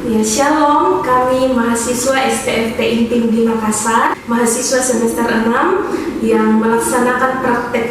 Ya, Shalom, kami mahasiswa STFT Intim di Makassar, mahasiswa semester 6 yang melaksanakan praktek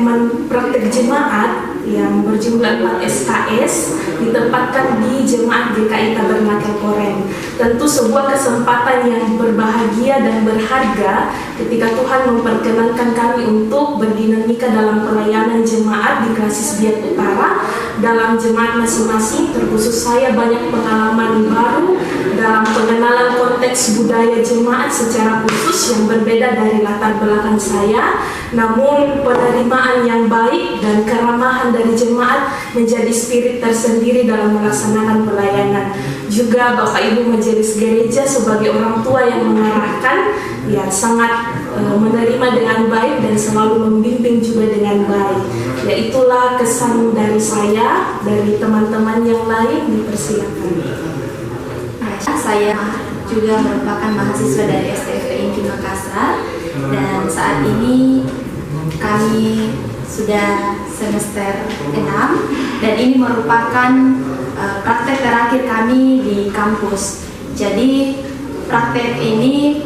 jemaat yang berjumlah 4 SKS ditempatkan di Jemaat GKI Tabernakel Koren. Tentu sebuah kesempatan yang berbahagia dan berharga ketika Tuhan memperkenankan kami untuk berdinamika dalam pelayanan jemaat di Klasis Biak Utara. Dalam jemaat masing-masing, terkhusus saya banyak pengalaman baru dalam pengenalan konteks budaya jemaat secara khusus yang berbeda dari latar belakang saya. Namun penerimaan yang baik dan keramahan dari jemaat menjadi spirit tersendiri dalam melaksanakan pelayanan. Juga Bapak Ibu Majelis Gereja sebagai orang tua yang mengarahkan, ya sangat menerima dengan baik dan selalu membimbing juga dengan baik. Ya, itulah kesan dari saya, dari teman-teman yang lain, dipersilakan. Saya juga merupakan mahasiswa dari STFT Intim Makassar dan saat ini kami sudah semester 6 dan ini merupakan praktek terakhir kami di kampus. Jadi praktek ini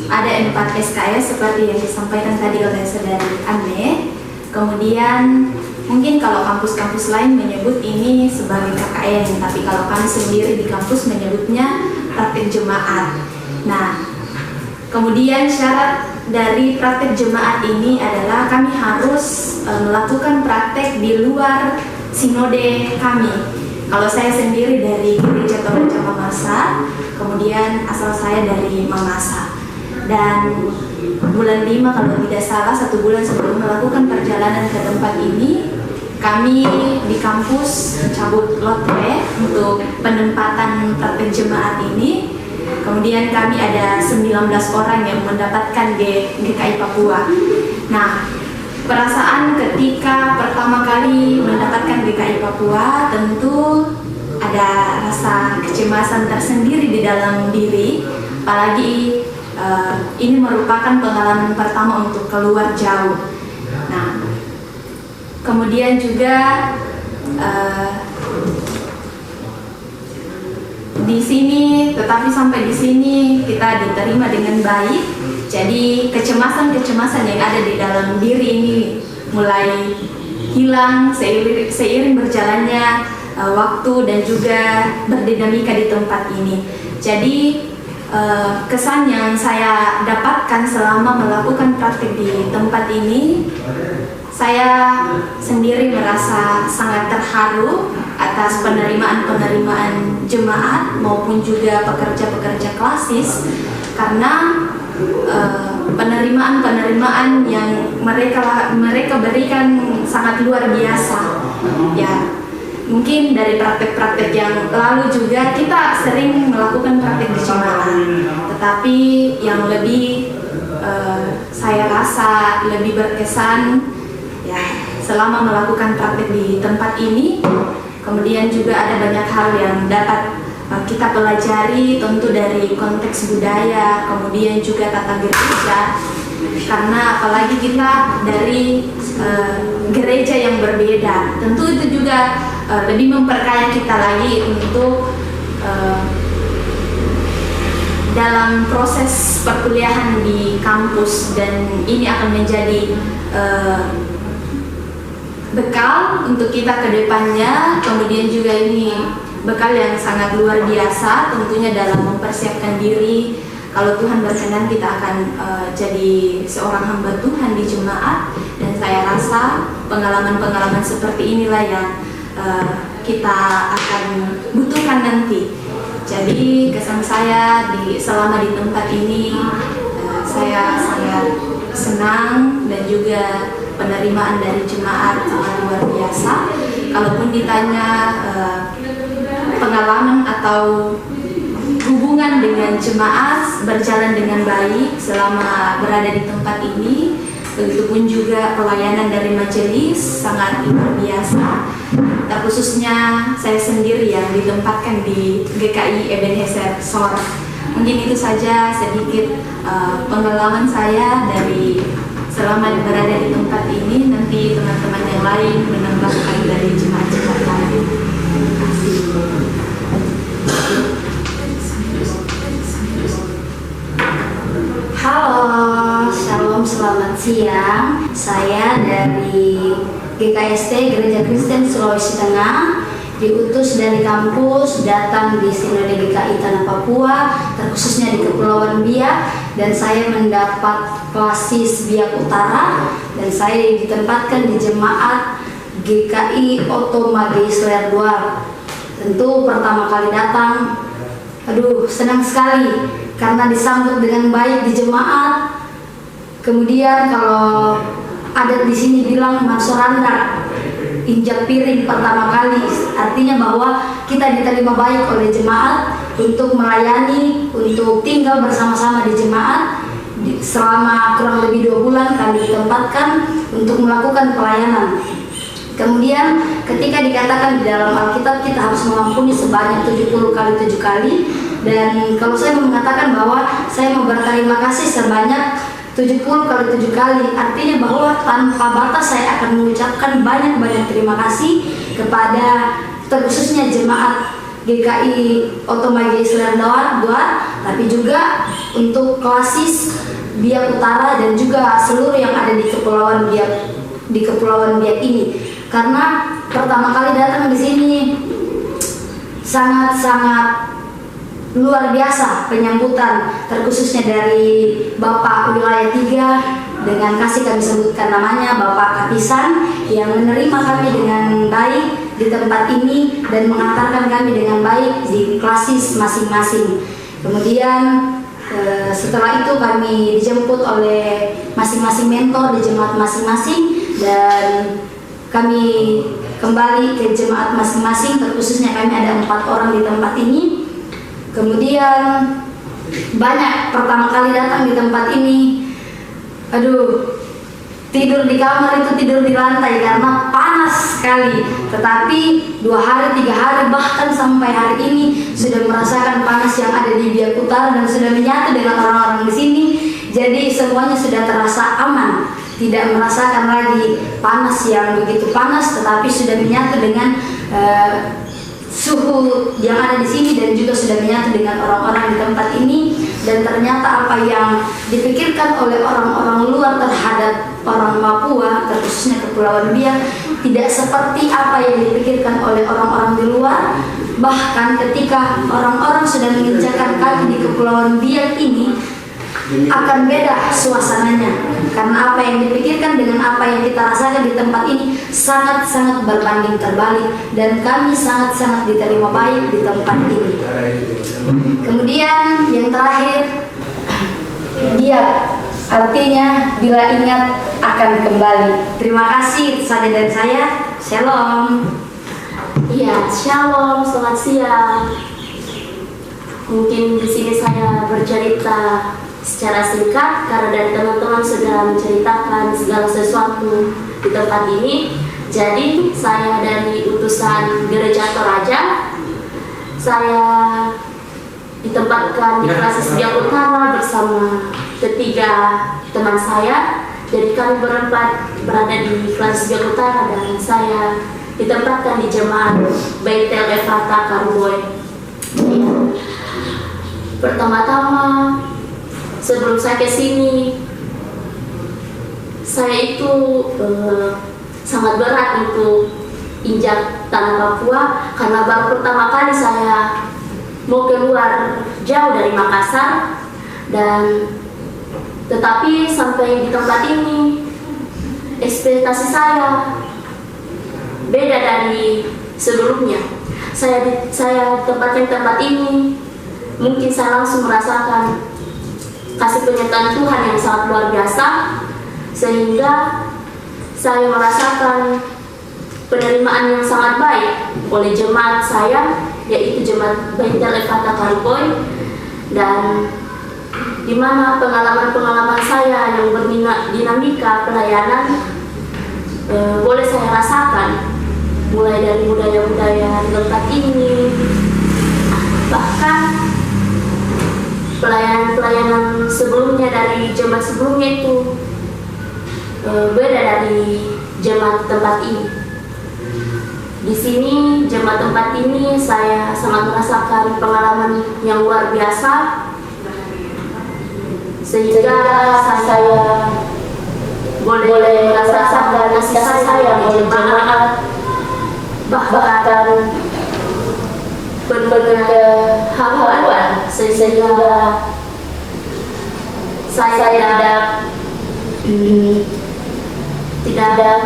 ada 4 SKS seperti yang disampaikan tadi oleh Saudari Anne. Kemudian mungkin kalau kampus-kampus lain menyebut ini sebagai KKN, tapi kalau kami sendiri di kampus menyebutnya praktek jemaat. Nah, kemudian syarat dari praktek jemaat ini adalah kami harus melakukan praktek di luar sinode kami. Kalau saya sendiri dari Gereja Toraja Mamasa, kemudian asal saya dari Mamasa. Dan bulan 5 kalau tidak salah, 1 bulan sebelum melakukan perjalanan ke tempat ini, kami di kampus cabut lotre untuk penempatan praktek jemaat ini. Kemudian kami ada 19 orang yang mendapatkan GKI Papua. Nah, perasaan ketika pertama kali mendapatkan GKI Papua tentu ada rasa kecemasan tersendiri di dalam diri, apalagi ini merupakan pengalaman pertama untuk keluar jauh. Nah, kemudian juga di sini, tetapi sampai di sini kita diterima dengan baik. Jadi kecemasan-kecemasan yang ada di dalam diri ini mulai hilang seiring berjalannya waktu dan juga berdinamika di tempat ini. Jadi kesan yang saya dapatkan selama melakukan praktik di tempat ini, saya sendiri merasa sangat terharu atas penerimaan jemaat maupun juga pekerja-pekerja klasis, karena penerimaan yang mereka berikan sangat luar biasa. Ya, mungkin dari praktek-praktek yang lalu juga kita sering melakukan praktek di jemaat, tetapi yang lebih saya rasa lebih berkesan ya selama melakukan praktek di tempat ini. Kemudian juga ada banyak hal yang dapat kita pelajari, tentu dari konteks budaya, kemudian juga tata gereja, karena apalagi kita dari gereja yang berbeda, tentu itu juga lebih memperkaya kita lagi untuk dalam proses perkuliahan di kampus, dan ini akan menjadi bekal untuk kita ke depannya. Kemudian juga ini bekal yang sangat luar biasa tentunya dalam mempersiapkan diri. Kalau Tuhan berkenan kita akan jadi seorang hamba Tuhan di jemaat, dan saya rasa pengalaman-pengalaman seperti inilah yang kita akan butuhkan nanti. Jadi kesan saya selama di tempat ini, saya sangat senang, dan juga penerimaan dari jemaat sangat luar biasa. Kalaupun ditanya pengalaman atau hubungan dengan jemaat berjalan dengan baik selama berada di tempat ini, begitupun juga pelayanan dari majelis sangat luar biasa. Terkhususnya saya sendiri yang ditempatkan di GKI Ebenezer Sor. Mungkin itu saja sedikit pengalaman saya dari selama berada di tempat ini. Nanti teman-teman yang lain menambahkan dari jemaat-jemaat lain. Terima kasih. selamat siang. Saya dari GKST Gereja Kristen Sulawesi Tengah, diutus dari kampus datang di Sinode GKI Tanah Papua, terkhususnya di Kepulauan Biak, dan saya mendapat klasis Biak Utara, dan saya ditempatkan di jemaat GKI Oto Mageisler Duar. Tentu pertama kali datang, senang sekali karena disambut dengan baik di jemaat. Kemudian kalau adat di sini bilang mansoranda, injak piring pertama kali, artinya bahwa kita diterima baik oleh jemaat untuk melayani, untuk tinggal bersama-sama di jemaat. Selama kurang lebih 2 bulan kami ditempatkan untuk melakukan pelayanan. Kemudian ketika dikatakan di dalam Alkitab kita harus mengampuni sebanyak 70 kali 7 kali, dan kalau saya mengatakan bahwa saya mau berterima kasih sebanyak 70 kali 7 kali, artinya bahwa tanpa batas saya akan mengucapkan banyak-banyak terima kasih kepada terkhususnya jemaat GKI Oto Mageisler Duar, tapi juga untuk klasis Biak Utara dan juga seluruh yang ada di Kepulauan Biak ini. Karena pertama kali datang di sini sangat-sangat luar biasa penyambutan, terkhususnya dari Bapak Wilayah 3, dengan kasih kami sebutkan namanya Bapak Kapisan, yang menerima kami dengan baik di tempat ini dan mengantarkan kami dengan baik di klasis masing-masing. Kemudian setelah itu kami dijemput oleh masing-masing mentor di jemaat masing-masing, dan kami kembali ke jemaat masing-masing, terkhususnya kami ada 4 orang di tempat ini. Kemudian banyak pertama kali datang di tempat ini, tidur di kamar itu tidur di lantai karena panas sekali. Tetapi 2 hari 3 hari bahkan sampai hari ini sudah merasakan panas yang ada di Biak Utara dan sudah menyatu dengan orang-orang di sini. Jadi semuanya sudah terasa aman, tidak merasakan lagi panas yang begitu panas, tetapi sudah menyatu dengan suhu yang ada di sini dan juga sudah menyatu dengan orang-orang di tempat ini. Dan ternyata apa yang dipikirkan oleh orang-orang luar terhadap orang Papua, terkhususnya Kepulauan Biak, tidak seperti apa yang dipikirkan oleh orang-orang di luar. Bahkan ketika orang-orang sudah menginjakan kaki di Kepulauan Biak ini, akan beda suasananya, karena apa yang dipikirkan dengan apa yang kita rasakan di tempat ini sangat-sangat berbanding terbalik, dan kami sangat-sangat diterima baik di tempat ini. Kemudian yang terakhir, dia artinya bila ingat akan kembali. Terima kasih saja dari saya. Shalom. Iya, shalom, selamat siang. Mungkin di sini saya bercerita secara singkat karena dari teman-teman sudah menceritakan segala sesuatu di tempat ini. Jadi saya dari utusan Gereja Toraja, saya ditempatkan di klasis Biak Utara bersama ketiga teman saya. Jadi kami berempat berada di klasis Biak Utara dan saya ditempatkan di jemaat Baitel Efrata Karuboy. Pertama-tama sebelum saya ke sini, saya itu sangat berat untuk injak tanah Papua karena baru pertama kali saya mau keluar jauh dari Makassar, dan tetapi sampai di tempat ini ekspektasi saya beda dari sebelumnya. Saya tempatkan tempat ini, mungkin saya langsung merasakan kasih penyertaan Tuhan yang sangat luar biasa, sehingga saya merasakan penerimaan yang sangat baik oleh jemaat saya, yaitu jemaat Baitel Efrata Karuboy, dan di mana pengalaman-pengalaman saya yang berdinamika pelayanan boleh saya rasakan, mulai dari budaya-budaya di tempat ini, bahkan pelayanan sebelumnya dari jemaat sebelumnya itu beda dari jemaat tempat ini. Di sini jemaat tempat ini saya sangat merasakan pengalaman yang luar biasa, sehingga saya boleh merasakan kasih sayang oleh jemaat, bahkan benar kehaluan sehingga saya tidak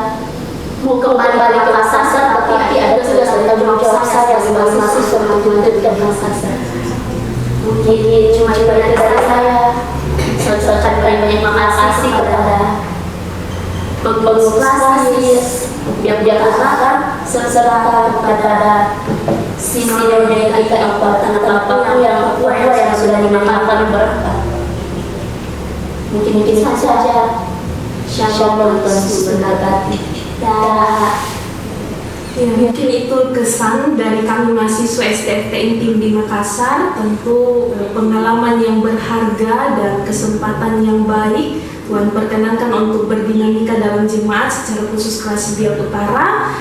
mau kembali ke Makassar, tapi ada juga tanggung jawab saya sebagai mahasiswa untuk menjadikan Makassar. Mungkin ini cuma dari saya ucapkan banyak makasih kepada pengurus klasis, pihak-pihak acara, serta kepada sinode kita apapun yang sudah dimakamkan berkat. Mungkin saja Shalom Yesus memberkati. Ya, mungkin itu kesan dari kami mahasiswa STFT Intim di Makassar. Tentu pengalaman yang berharga dan kesempatan yang baik. Tuhan perkenankan untuk berdinamika dalam jemaat secara khusus kelas Biak Utara.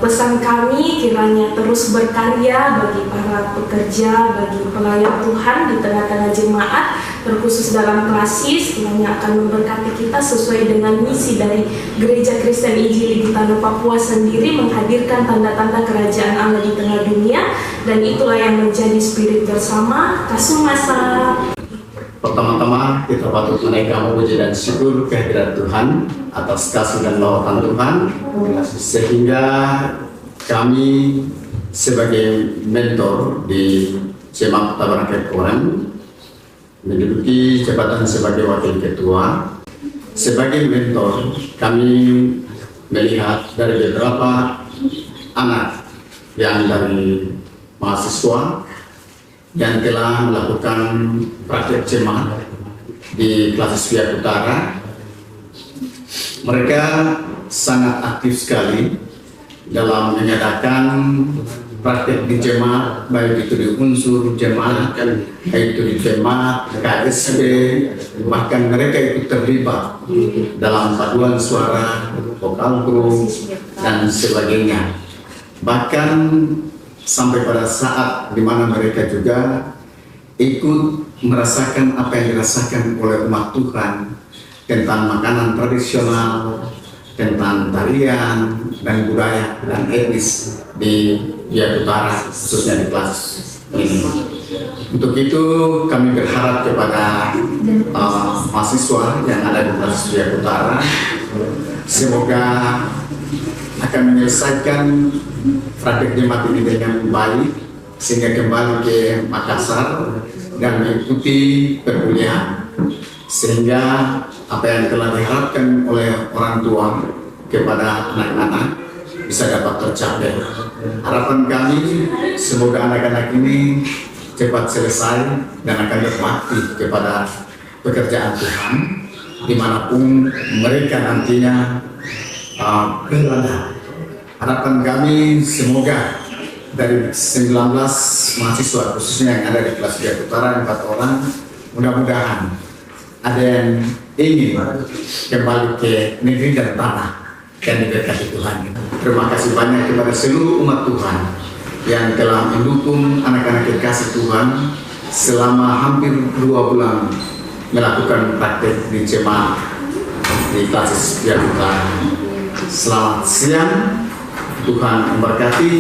Pesan kami kiranya terus berkarya bagi para pekerja, bagi pelayan Tuhan di tengah-tengah jemaat, terkhusus dalam klasis, kiranya akan memberkati kita sesuai dengan misi dari Gereja Kristen Injili di Tanah Papua sendiri, menghadirkan tanda-tanda kerajaan Allah di tengah dunia, dan itulah yang menjadi spirit bersama Kasumasa. Pertama-tama kita patut menaikkan puji dan syukur kehadirat Tuhan atas kasih dan lawatan Tuhan, sehingga kami sebagai mentor di Jemaat Tabernakel Koran menduduki jabatan sebagai wakil ketua. Sebagai mentor, kami melihat dari beberapa anak yang dari mahasiswa yang telah melakukan praktek jemaat di klasis Biak Utara. Mereka sangat aktif sekali dalam menyatakan praktek di jemaat, baik itu di unsur jemaat, baik itu di jemaat, KSB, bahkan mereka itu terlibat dalam paduan suara, vokal group, dan sebagainya. Bahkan sampai pada saat di mana mereka juga ikut merasakan apa yang dirasakan oleh umat Tuhan tentang makanan tradisional, tentang tarian dan budaya dan etnis di Biak Utara, khususnya di kelas ini. Untuk itu kami berharap kepada mahasiswa yang ada di kelas Biak Utara, semoga akan menyelesaikan praktek jemaat ini dengan baik, sehingga kembali ke Makassar dan mengikuti perkuliahan, sehingga apa yang telah diharapkan oleh orang tua kepada anak-anak bisa dapat tercapai. Harapan kami semoga anak-anak ini cepat selesai dan akan berbakti kepada pekerjaan Tuhan dimanapun mereka nantinya berada. Harapan kami semoga dari 19 mahasiswa khususnya yang ada di kelas Biak Utara 4 orang, mudah-mudahan ada yang ingin kembali ke negeri dan tanah yang diberkati Tuhan. Terima kasih banyak kepada seluruh umat Tuhan yang telah mendukung anak-anak kekasih Tuhan selama hampir 2 bulan melakukan praktek di jemaat di klasis Biak Utara. Selamat siang, Tuhan memberkati.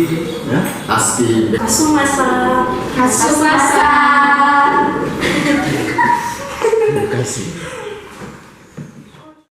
Aski Kasumasa. Kasumasa. Terima kasih.